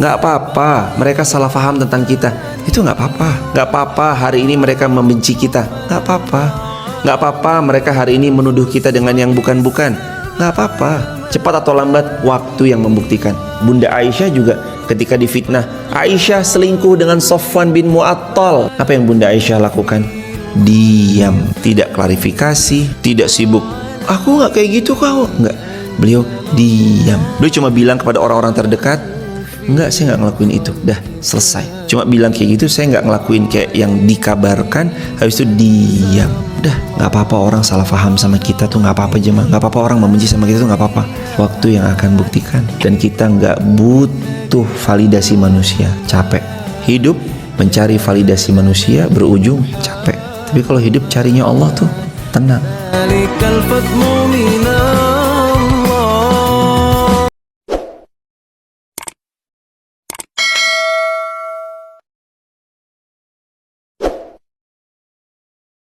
Nggak apa-apa mereka salah paham tentang kita. Itu nggak apa-apa. Nggak apa-apa hari ini mereka membenci kita. Nggak apa-apa. Nggak apa-apa mereka hari ini menuduh kita dengan yang bukan-bukan. Nggak apa-apa. Cepat atau lambat waktu yang membuktikan. Bunda Aisyah juga ketika difitnah, Aisyah selingkuh dengan Safwan bin Mu'attal. Apa yang Bunda Aisyah lakukan? Diam, tidak klarifikasi, tidak sibuk. Aku nggak kayak gitu kau. Nggak. Beliau diam. Beliau cuma bilang kepada orang-orang terdekat, enggak, saya nggak ngelakuin itu. Dah, selesai. Cuma bilang kayak gitu, saya nggak ngelakuin kayak yang dikabarkan. Habis itu diam. Udah, nggak apa-apa orang salah paham sama kita tuh nggak apa-apa jemaah. Nggak apa-apa orang membenci sama kita tuh nggak apa-apa. Waktu yang akan buktikan. Dan kita nggak butuh validasi manusia. Capek. Hidup mencari validasi manusia berujung capek. Tapi kalau hidup carinya Allah tuh tenang.